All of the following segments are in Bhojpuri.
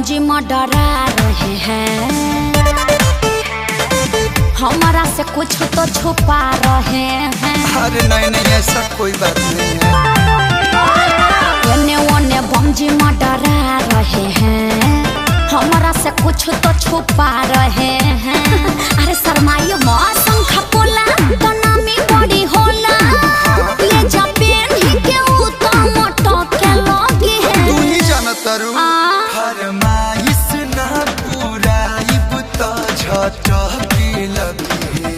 बमजी में डरा रहे हैं, हमारा से कुछ तो छुपा रहे हैं। अरे नहीं नहीं ऐसा कोई बात नहीं है। एने ओने बमजी में डरा रहे हैं, हमारा से कुछ तो छुपा रहे हैं। अरे शर्माइयो मत, शंखा पोला तो नामी बड़ी होला, ले जा पेन ही के उ तो मोटो के लगी है। तू ही जानता रू फरमाइश ना पूरा इब तो झटकी लगी।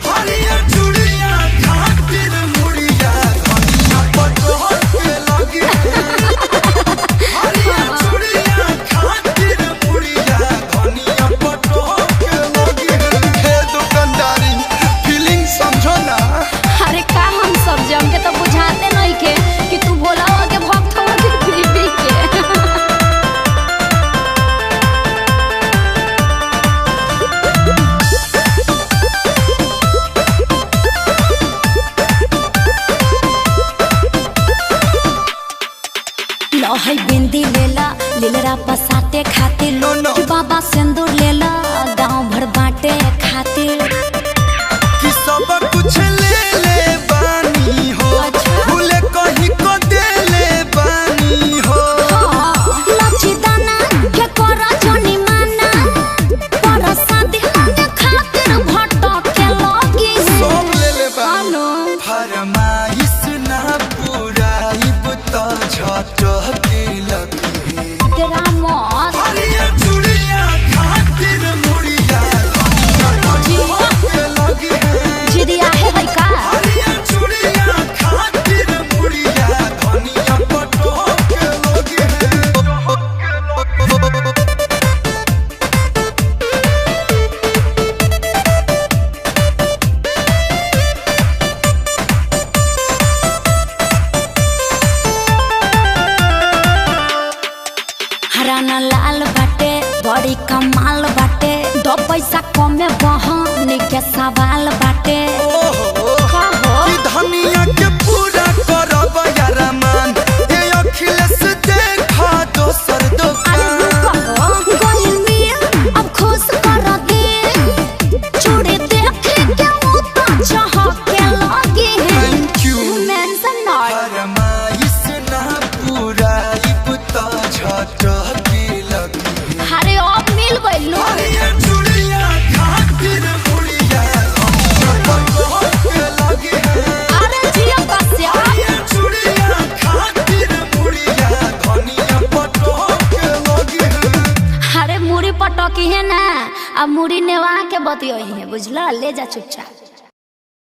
हरिया चूड़िया खातिर मुड़िया धनिया पटोल के लगी। हरिया चूड़िया खातिर मुड़िया धनिया पटोल के लगी। हे दुकानदारी फीलिंग समझो ना। अरे का हम सब जम के तो बुझाते नहीं के कि तू बोला हो के भक्त हो के बीबी के। लहई बिंदी लेला लीलरा पसाते खातिर, नो, नो। कि बाबा सिंदूर लेला गांव भर बांटे खातिर। कि सब कुछ ले ले बानी हो, भूले कहीं को दे ले बानी हो। लची दाना के करा जनी माना, पर शादी माने खातिर भटो के लगी है। सब ले ले बानी। हेलो फरमाइश ना पूरा इब तो झटकी लगी। तेरा मौत हरिया चूड़िया खातिर मुड़िया धनिया पटोल के लगी है। जिदिया है भाई का। हरिया चूड़िया खातिर मुड़िया धनिया पटोल के लगी है। हराना लाल बाटे बड़ी कमाल बाटे, दो पैसा कमे बहन के सवाल बाटे। ओहो का हो? कि धनिया के पूरा करब यारा मान, ये अखिलेश देखा दोसर अरे दुकान। रुको हो, गोइल मिया अब खुश कर दे, चूड़ी देखे के उ तो चहक के लगी है। Thank you। मेंशन नॉट फरमाइश ना पूरा इब तो झटकी लगी। अरे अब मिल गइल लो। हरिया चूड़िया खातिर मुड़िया धनिया पटोल के लगी है। अरे जिया कस्या, हरिया चूड़िया खातिर मुड़िया धनिया पटोल के लगी है। अरे मुड़ी पटकी है ना, अब मुड़ी नेवा के बतियोई है, बुझला? ले जा चुपचाप।